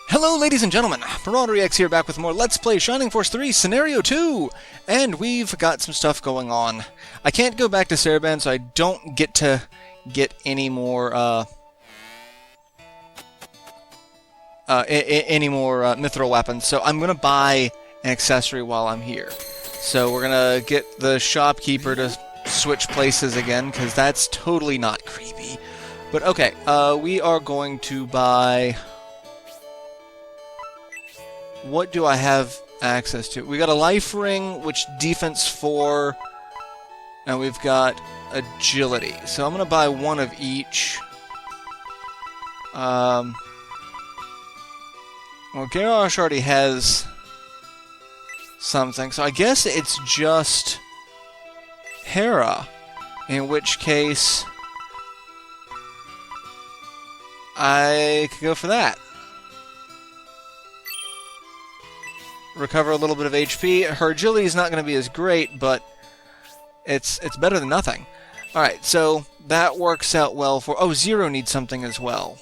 Hello, ladies and gentlemen. MarauderEX here, back with more Let's Play Shining Force 3 Scenario 2! And we've got some stuff going on. I can't go back to Saraband, so I don't get to get any more, mithril weapons. So I'm gonna buy an accessory while I'm here. So we're gonna get the shopkeeper to switch places again, because that's totally not creepy. But okay, we are going to buy... What do I have access to? We got a life ring, which defense 4, and we've got agility. So I'm going to buy one of each. Well, Garrosh already has something, so I guess it's just Hera, in which case I could go for that. Recover a little bit of HP. Her agility is not going to be as great, but it's better than nothing. Alright, so that works out well for... Oh, Zero needs something as well.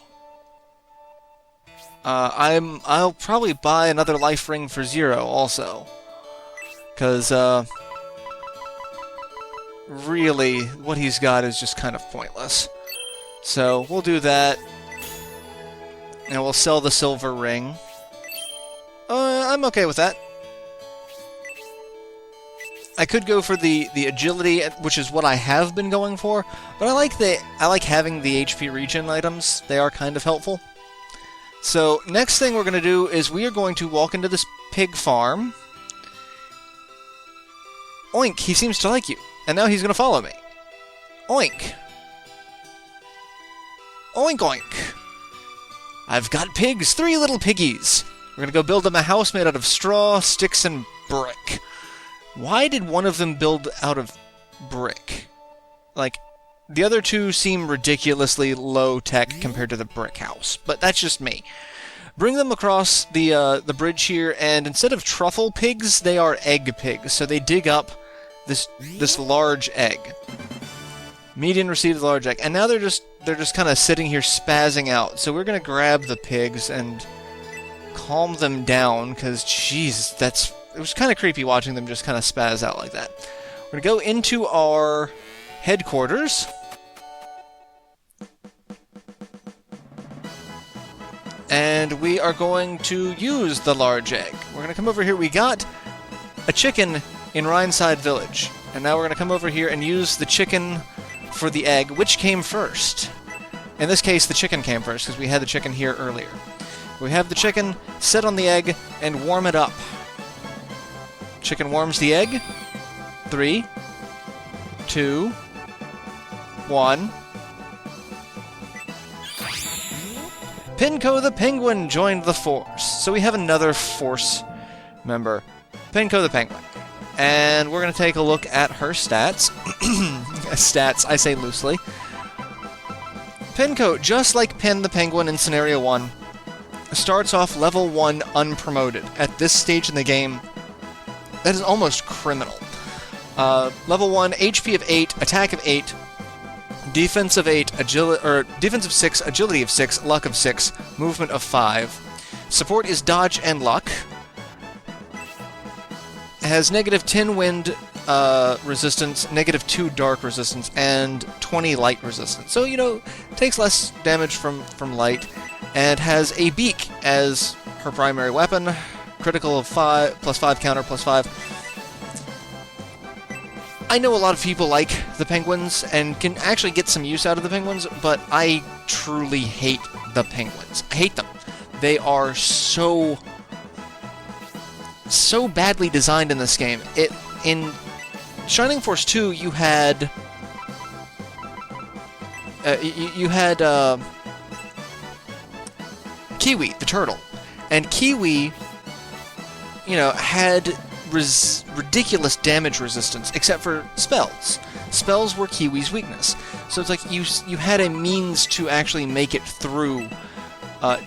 I'll probably buy another life ring for Zero also. Because, really, what he's got is just kind of pointless. So, we'll do that. And we'll sell the silver ring. I'm okay with that. I could go for the agility, which is what I have been going for, but I like having the HP regen items. They are kind of helpful. So, next thing we're going to do is we are going to walk into this pig farm. Oink, he seems to like you. And now he's going to follow me. Oink. Oink, oink. I've got pigs, 3 little piggies. We're gonna go build them a house made out of straw, sticks, and brick. Why did one of them build out of brick? Like, the other two seem ridiculously low-tech compared to the brick house, but that's just me. Bring them across the bridge here, and instead of truffle pigs, they are egg pigs. So they dig up this large egg. Median received the large egg, and now they're just kind of sitting here spazzing out. So we're gonna grab the pigs and calm them down, because, jeez, it was kind of creepy watching them just kind of spaz out like that. We're going to go into our headquarters. And we are going to use the large egg. We're going to come over here. We got a chicken in Rhineside Village. And now we're going to come over here and use the chicken for the egg. Which came first? In this case, the chicken came first, because we had the chicken here earlier. We have the chicken sit on the egg and warm it up. Chicken warms the egg. 3, 2, 1. Pinko the Penguin joined the Force. So we have another Force member. Pinko the Penguin. And we're going to take a look at her stats. Stats, I say loosely. Pinko, just like Pin the Penguin in Scenario 1, starts off level 1 unpromoted. At this stage in the game, that is almost criminal. Level 1, HP of 8, attack of 8, defense of 8, defense of 6, agility of 6, luck of 6, movement of 5. Support is dodge and luck. It has negative 10 wind resistance, negative 2 dark resistance, and 20 light resistance. So, you know, takes less damage from light. And has a beak as her primary weapon. Critical of 5, plus 5 counter, plus 5. I know a lot of people like the penguins and can actually get some use out of the penguins, but I truly hate the penguins. I hate them. They are so badly designed in this game. In Shining Force 2, you had Kiwi, the turtle. And Kiwi, you know, had ridiculous damage resistance, except for spells. Spells were Kiwi's weakness. So it's like you had a means to actually make it through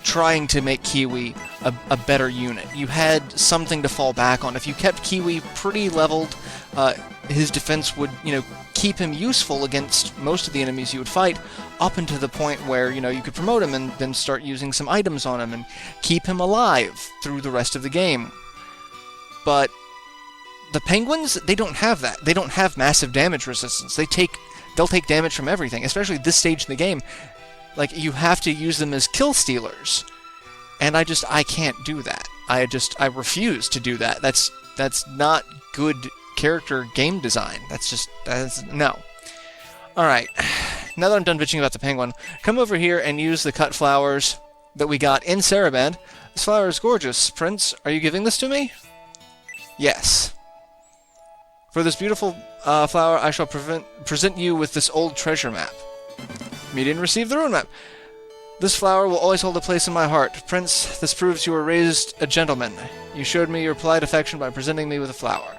trying to make Kiwi a better unit. You had something to fall back on. If you kept Kiwi pretty leveled, his defense would, you know, keep him useful against most of the enemies you would fight, up until the point where, you could promote him and then start using some items on him and keep him alive through the rest of the game. But the penguins, they don't have that. They don't have massive damage resistance. They'll take damage from everything, especially at this stage in the game. Like, you have to use them as kill stealers. And I can't do that. I refuse to do that. That's not good character game design. No. Alright, now that I'm done bitching about the penguin, come over here and use the cut flowers that we got in Saraband. This flower is gorgeous. Prince, are you giving this to me? Yes. For this beautiful flower, I shall present you with this old treasure map. Median received the ruin map. This flower will always hold a place in my heart. Prince, this proves you were raised a gentleman. You showed me your polite affection by presenting me with a flower.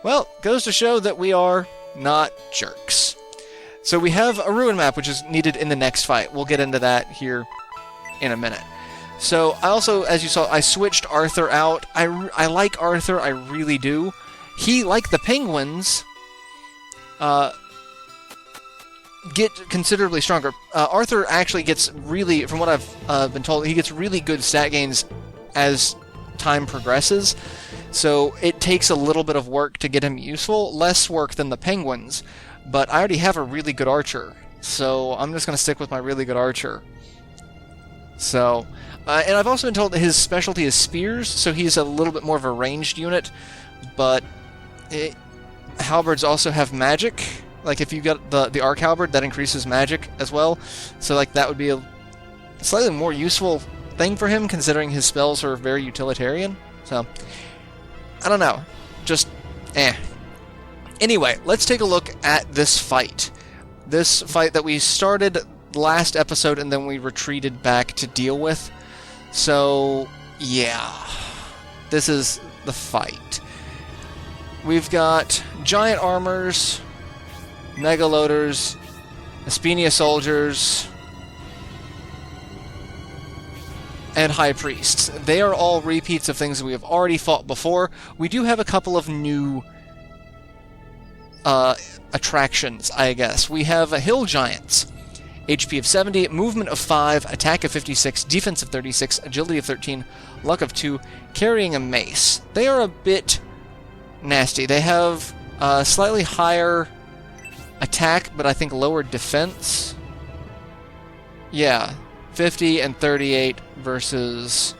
Well, goes to show that we are not jerks. So we have a ruin map, which is needed in the next fight. We'll get into that here in a minute. So I also, as you saw, I switched Arthur out. I like Arthur, I really do. He, like the penguins, get considerably stronger. Arthur actually gets really, from what I've been told, he gets really good stat gains as time progresses. So it takes a little bit of work to get him useful, less work than the penguins, but I already have a really good archer, so I'm just going to stick with my really good archer. So, and I've also been told that his specialty is spears, so he's a little bit more of a ranged unit, but halberds also have magic. Like, if you got the arc halberd, that increases magic as well, so like that would be a slightly more useful thing for him, considering his spells are very utilitarian. So, I don't know. Just, Anyway, let's take a look at this fight. This fight that we started last episode and then we retreated back to deal with. So, yeah. This is the fight. We've got giant armors, mega loaders, Aspenia soldiers, and high priests. They are all repeats of things that we have already fought before. We do have a couple of new attractions, I guess. We have hill giants. HP of 70, movement of 5, attack of 56, defense of 36, agility of 13, luck of 2, carrying a mace. They are a bit nasty. They have slightly higher attack, but I think lower defense. Yeah, 50 and 38 versus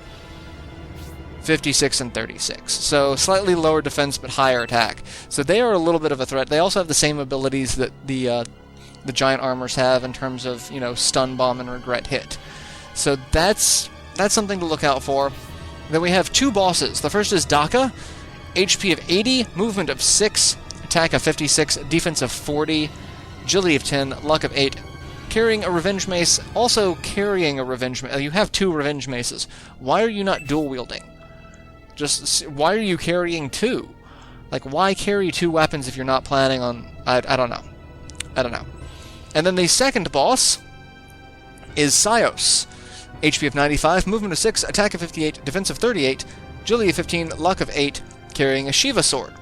56 and 36. So slightly lower defense, but higher attack. So they are a little bit of a threat. They also have the same abilities that the giant armors have in terms of, stun bomb and regret hit. So that's something to look out for. Then we have two bosses. The first is Dakka, HP of 80, movement of 6, attack of 56, defense of 40, agility of 10, luck of 8, carrying a revenge mace. Also carrying a revenge mace. You have two revenge maces. Why are you not dual wielding? Just, why are you carrying two? Like, why carry two weapons if you're not planning on... I don't know. I don't know. And then the second boss is Cyos. HP of 95, movement of 6, attack of 58, defense of 38, agility of 15, luck of 8, carrying a Shiva sword.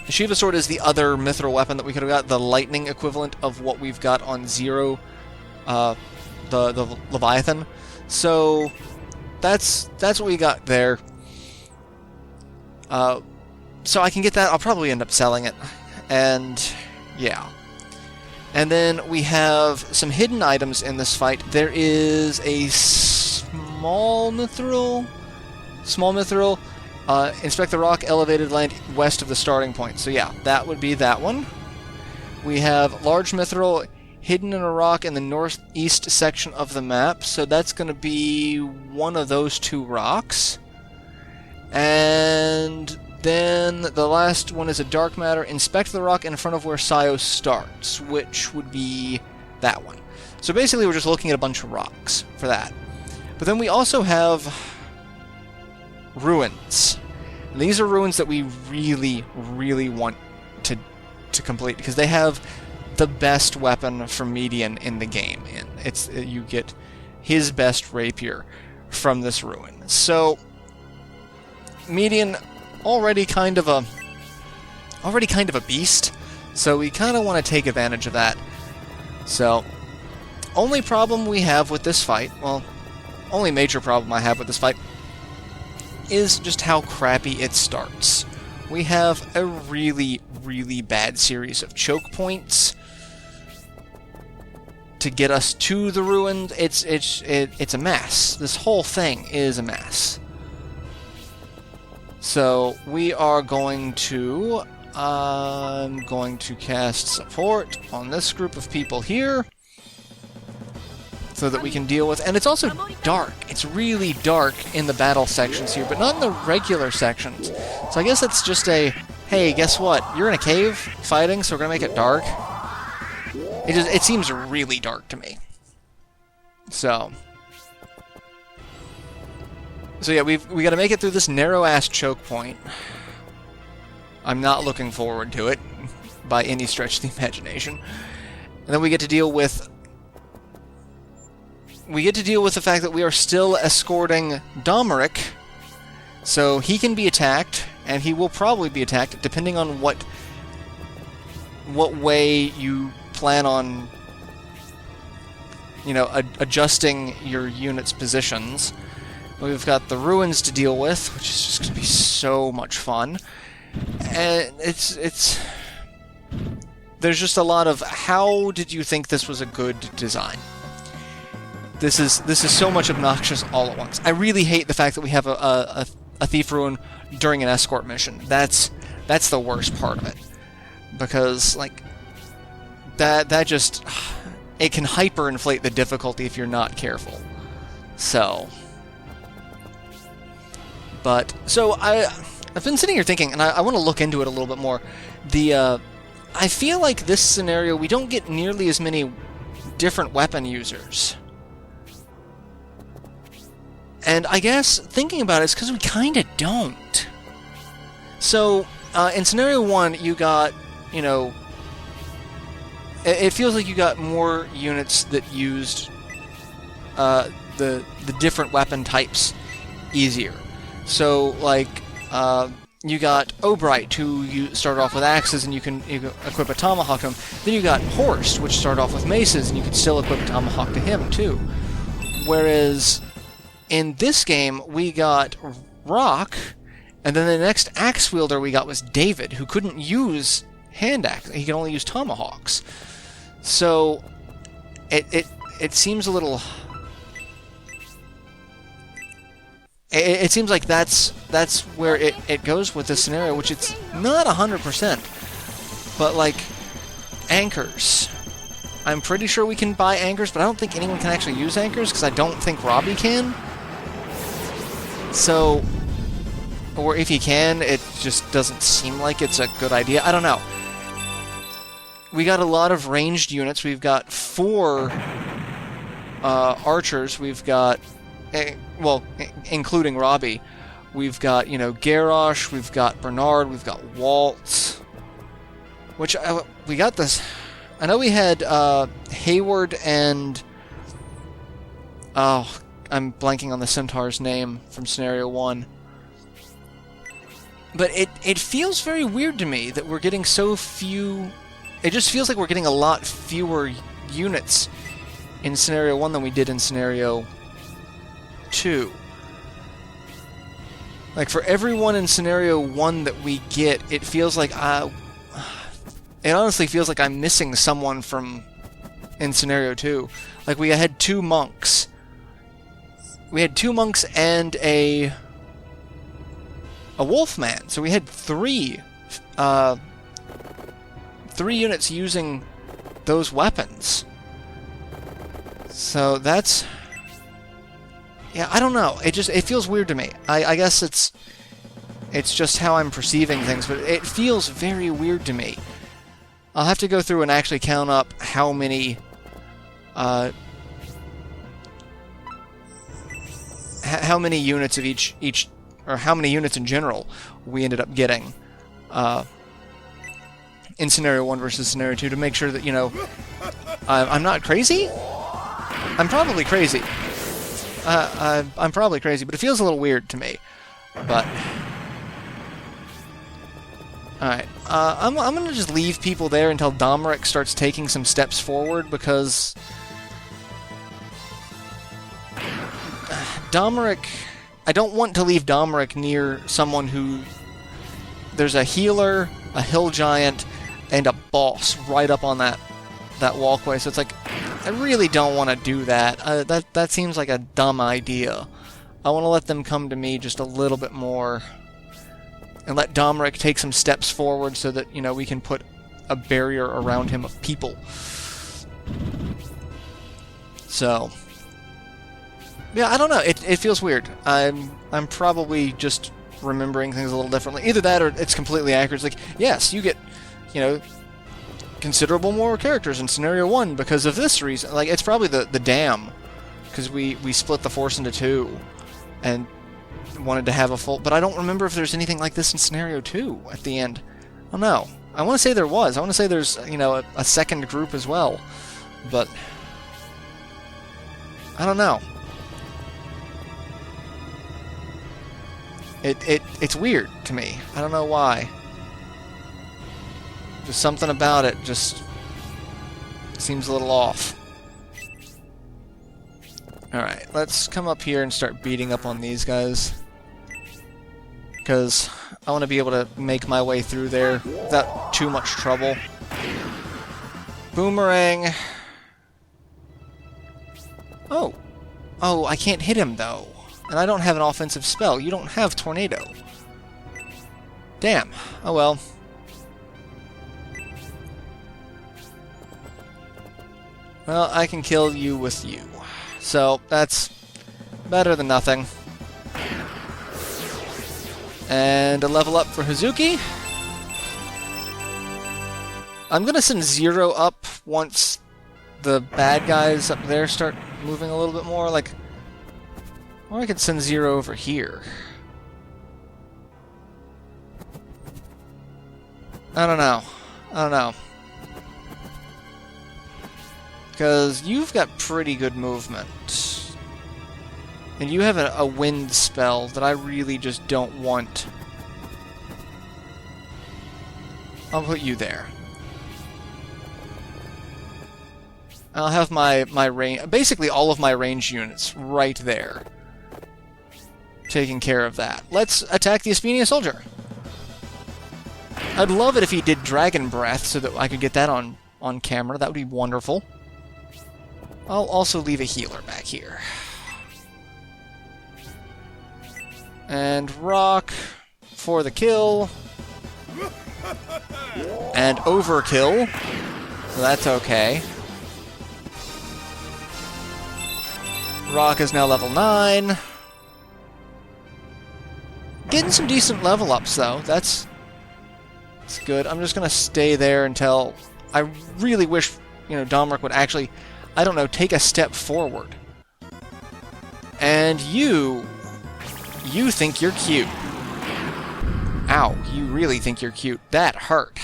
The Shiva sword is the other mithril weapon that we could have got, the lightning equivalent of what we've got on Zero, the Leviathan. So that's what we got there. So I can get that. I'll probably end up selling it. And yeah. And then we have some hidden items in this fight. There is a small mithril. Inspect the rock, elevated land west of the starting point. So yeah, that would be that one. We have large mithril hidden in a rock in the northeast section of the map. So that's going to be one of those two rocks. And then the last one is a dark matter. Inspect the rock in front of where Cyos starts, which would be that one. So basically we're just looking at a bunch of rocks for that. But then we also have ruins. And these are ruins that we really, really want to complete, because they have the best weapon for Median in the game. And you get his best rapier from this ruin. So Median already kind of a beast. So we kind of want to take advantage of that. So, only problem we have with this fight, well, only major problem I have with this fight, is just how crappy it starts. We have a really, really bad series of choke points to get us to the ruins. It's a mess. This whole thing is a mess. So we are going to... I'm going to cast support on this group of people here so that we can deal with... And it's also dark. It's really dark in the battle sections here, but not in the regular sections. So I guess it's just a, hey, guess what? You're in a cave fighting, so we're going to make it dark. It seems really dark to me. So yeah, we got to make it through this narrow-ass choke point. I'm not looking forward to it by any stretch of the imagination. And then we get to deal with the fact that we are still escorting Domeric, so he can be attacked, and he will probably be attacked depending on what way you plan on, you know, adjusting your unit's positions. We've got the ruins to deal with, which is just going to be so much fun. And there's just a lot of, how did you think this was a good design? This is so much obnoxious all at once. I really hate the fact that we have a thief ruin during an escort mission. That's the worst part of it, because like that just, it can hyperinflate the difficulty if you're not careful. So I've been sitting here thinking, and I want to look into it a little bit more. I feel like this scenario, we don't get nearly as many different weapon users. And I guess, thinking about it, it's because we kind of don't. So, in Scenario 1, you got, you know... It feels like you got more units that used the different weapon types easier. So, like... you got Obright, who you start off with axes and you can equip a tomahawk to him. Then you got Horst, which start off with maces and you can still equip a tomahawk to him too. Whereas in this game we got Rock, and then the next axe wielder we got was David, who couldn't use hand axe; he could only use tomahawks. So it seems a little. It seems like that's where it goes with this scenario, which it's not 100%. But, like, anchors. I'm pretty sure we can buy anchors, but I don't think anyone can actually use anchors, because I don't think Robbie can. So, or if he can, it just doesn't seem like it's a good idea. I don't know. We got a lot of ranged units. We've got 4 archers. We've got... well, including Robbie. We've got, you know, Garrosh, we've got Bernard, we've got Waltz. Which, we got this... I know we had Hayward and... Oh, I'm blanking on the Centaur's name from Scenario 1. But it feels very weird to me that we're getting so few... It just feels like we're getting a lot fewer units in Scenario 1 than we did in Scenario 2. Like, for everyone in Scenario 1 that we get, it feels like it honestly feels like I'm missing someone from in Scenario 2. Like, we had 2 monks. We had 2 monks and a wolfman. So we had 3 units using those weapons. So that's... Yeah, I don't know. It feels weird to me. I guess it's just how I'm perceiving things, but it feels very weird to me. I'll have to go through and actually count up how many units of each or how many units in general we ended up getting in Scenario 1 versus Scenario 2 to make sure that, you know, I'm not crazy? I'm probably crazy. I'm probably crazy, but it feels a little weird to me. But Alright, I'm gonna just leave people there until MarauderEX starts taking some steps forward, because MarauderEX... I don't want to leave MarauderEX near someone who... There's a healer, a hill giant, and a boss right up on that walkway, so it's like, I really don't want to do that. That seems like a dumb idea. I want to let them come to me just a little bit more, and let MarauderEX take some steps forward so that, you know, we can put a barrier around him of people. So, yeah, I don't know. It feels weird. I'm probably just remembering things a little differently. Either that or it's completely accurate. It's like, yes, you get, you know, considerable more characters in Scenario 1 because of this reason. Like, it's probably the dam, because we split the Force into two and wanted to have a full... But I don't remember if there's anything like this in Scenario 2 at the end. I don't know. I want to say there was. I want to say there's, you know, a second group as well. But I don't know. It's weird to me. I don't know why. Just something about it just seems a little off. Alright, let's come up here and start beating up on these guys, because I want to be able to make my way through there without too much trouble. Boomerang. Oh, I can't hit him though. And I don't have an offensive spell. You don't have Tornado. Damn. Oh well. Well, I can kill you with you. So, that's better than nothing. And a level up for Hazuki. I'm gonna send Zero up once the bad guys up there start moving a little bit more. Like, or I could send Zero over here. I don't know. Because you've got pretty good movement. And you have a wind spell that I really just don't want. I'll put you there. I'll have my range... Basically all of my range units right there. Taking care of that. Let's attack the Aspenia Soldier. I'd love it if he did Dragon Breath so that I could get that on camera. That would be wonderful. I'll also leave a healer back here. And rock for the kill. And overkill. So that's okay. Rock is now level 9. Getting some decent level ups though. That's good. I'm just gonna stay there until... I really wish, you know, MarauderEX would actually... I don't know, take a step forward. And you think you're cute. Ow, you really think you're cute. That hurt.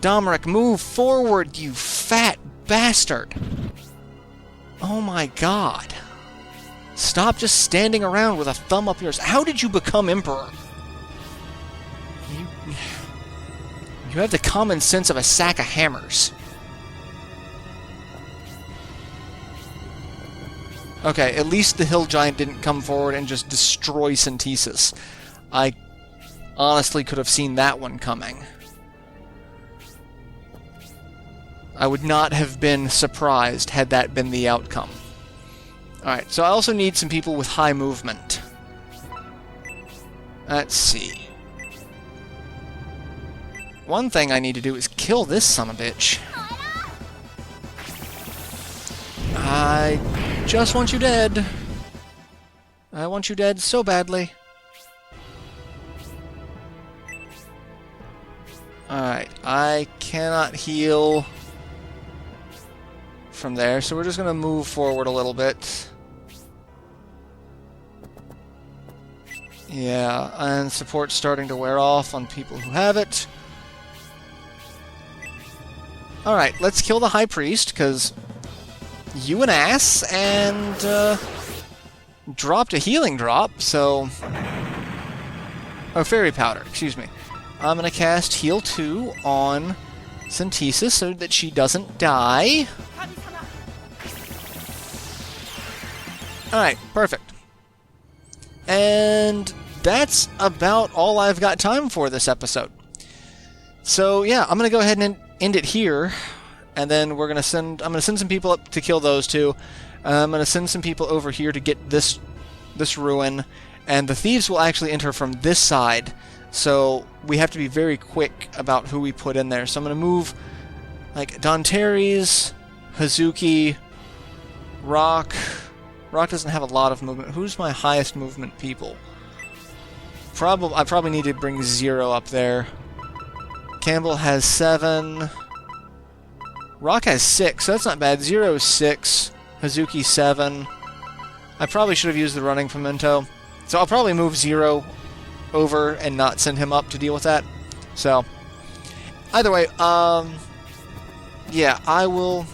MarauderEX, move forward, you fat bastard. Oh my god. Stop just standing around with a thumb up yours. How did you become Emperor? You have the common sense of a sack of hammers. Okay, at least the Hill Giant didn't come forward and just destroy Synthesis. I honestly could have seen that one coming. I would not have been surprised had that been the outcome. Alright, so I also need some people with high movement. Let's see. One thing I need to do is kill this sumbitch. I just want you dead. I want you dead so badly. Alright, I cannot heal from there, so we're just going to move forward a little bit. Yeah, and support's starting to wear off on people who have it. Alright, let's kill the High Priest, because you an ass, and dropped a healing drop, so Oh, fairy powder, excuse me. I'm going to cast Heal 2 on Synthesis so that she doesn't die. Alright, perfect. And that's about all I've got time for this episode. So yeah, I'm going to go ahead and end it here. And then I'm going to send some people up to kill those two. I'm going to send some people over here to get this ruin. And the thieves will actually enter from this side. So we have to be very quick about who we put in there. So I'm going to move like Don Terry's, Hazuki, Rock. Rock doesn't have a lot of movement. Who's my highest movement people? I probably need to bring Zero up there. Campbell has 7. Rock has 6, so that's not bad. Zero is 6. Hazuki 7. I probably should have used the running pimento. So I'll probably move Zero over and not send him up to deal with that. So, either way, yeah, I will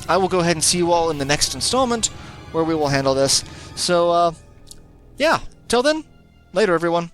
go ahead and see you all in the next installment where we will handle this. So, yeah, till then, later everyone.